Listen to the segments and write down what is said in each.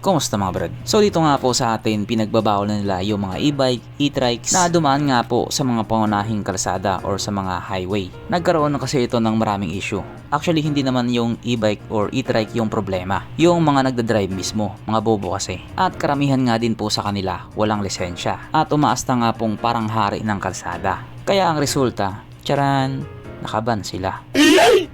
Kumusta mga brad? So dito nga po sa atin pinagbabawal na nila yung mga e-bike, e-trikes na dumaan nga po sa mga pangunahing kalsada or sa mga highway. Nagkaroon na kasi ito ng maraming issue. Actually hindi naman yung e-bike or e-trike yung problema. Yung mga nagdadrive mismo, mga bobo kasi. At karamihan nga din po sa kanila walang lisensya. At umaas na nga pong parang hari ng kalsada. Kaya ang resulta, tsaran, nakaban sila.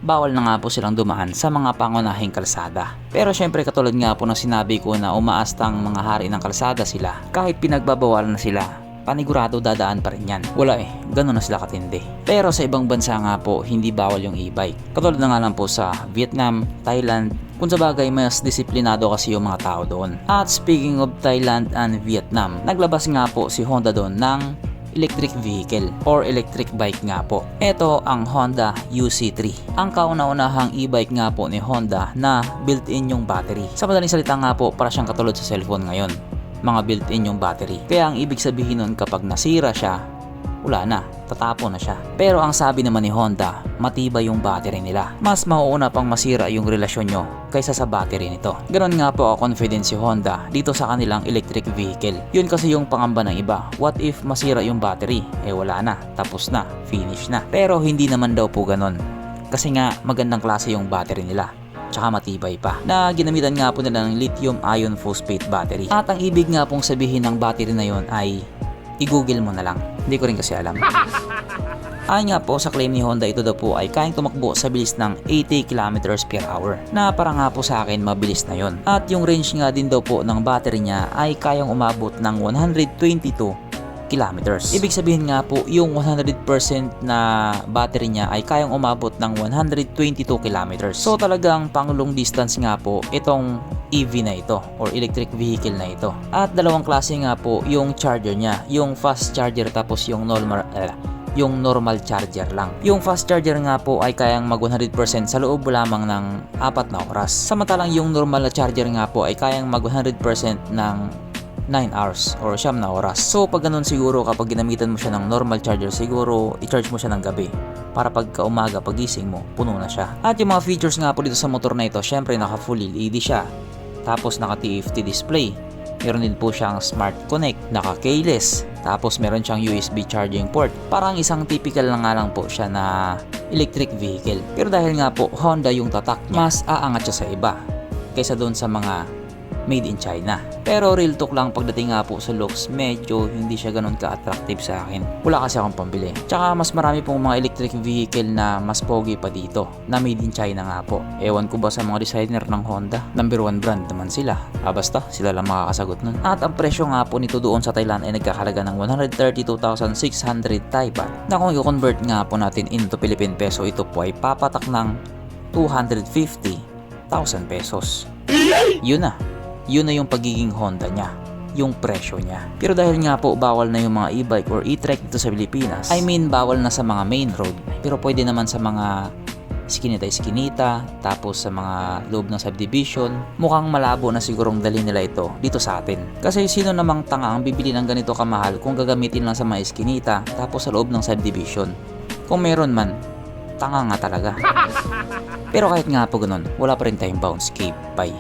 Bawal na nga po silang dumaan sa mga pangunahing kalsada. Pero syempre katulad nga po ng sinabi ko na umaastang mga hari ng kalsada sila, kahit pinagbabawalan na sila, panigurado dadaan pa rin yan. Wala ganun na sila katindi. Pero sa ibang bansa nga po, hindi bawal yung e-bike. Katulad na nga lang po sa Vietnam, Thailand, kung sa bagay mas disiplinado kasi yung mga tao doon. At speaking of Thailand and Vietnam, naglabas nga po si Honda doon ng electric vehicle or electric bike nga po. Ito ang Honda UC3. Ang kauna-unahang e-bike nga po ni Honda na built-in yung battery. Sa madaling salita nga po, para siyang katulad sa cellphone ngayon. Mga built-in yung battery. Kaya ang ibig sabihin nun kapag nasira siya, wala na, tatapo na siya. Pero ang sabi naman ni Honda, matibay yung battery nila. Mas mauuna pang masira yung relasyon nyo kaysa sa battery nito. Ganon nga po ako confident si Honda dito sa kanilang electric vehicle. Yun kasi yung pangamba ng iba. What if masira yung battery? Wala na, tapos na, finish na. Pero hindi naman daw po ganon. Kasi nga magandang klase yung battery nila. Tsaka matibay pa, na ginamitan nga po nila ng lithium ion phosphate battery. At ang ibig nga pong sabihin ng battery na yon ay i-google mo na lang. Hindi ko rin kasi alam. Ayon nga po sa claim ni Honda, ito daw po ay kayang tumakbo sa bilis ng 80 km per hour. Na para nga po sa akin mabilis na yon. At yung range nga din daw po ng battery niya ay kayang umabot ng 122 kilometers. Ibig sabihin nga po yung 100% na battery niya ay kayang umabot ng 122 kilometers. So talagang pang long distance nga po itong EV na ito or electric vehicle na ito. At dalawang klase nga po yung charger niya, yung fast charger tapos yung normal charger lang. Yung fast charger nga po ay kayang mag 100% sa loob lamang ng 4 na oras. Samantalang yung normal na charger nga po ay kayang mag 100% ng 9 hours or 9 na oras. So pag ganun siguro kapag ginamitan mo siya ng normal charger, siguro i-charge mo siya ng gabi para pagka umaga pagising mo, puno na siya. At yung mga features nga po dito sa motor na ito, syempre naka full LED siya. Tapos naka TFT display. Meron din po siyang Smart Connect, naka keyless. Tapos meron siyang USB charging port. Parang isang typical na nga lang po siya na electric vehicle. Pero dahil nga po Honda yung tatak niya, mas aangat siya sa iba kaysa doon sa mga made in China. Pero real talk lang pagdating nga po sa looks, medyo hindi siya ganun ka-attractive sa akin. Wala kasi akong pambili. Tsaka mas marami pong mga electric vehicle na mas pogi pa dito na made in China nga po. Ewan ko ba sa mga designer ng Honda? Number 1 brand naman sila. Basta sila lang makakasagot nun. At ang presyo nga po nito doon sa Thailand ay nagkakalaga ng 132,600 Thai baht. Na kung i-convert nga po natin into Philippine peso, ito po ay papatak ng 250,000 pesos. Yun na yung pagiging Honda niya, yung presyo niya. Pero dahil nga po bawal na yung mga e-bike or e-trike dito sa Pilipinas, I mean bawal na sa mga main road, pero pwede naman sa mga iskinita, tapos sa mga loob ng subdivision, mukhang malabo na sigurong dali nila ito dito sa atin. Kasi sino namang tanga ang bibili ng ganito kamahal kung gagamitin lang sa mga iskinita, tapos sa loob ng subdivision? Kung meron man, tanga nga talaga. Pero kahit nga po ganun, wala pa rin tayong bounce cave. Bye.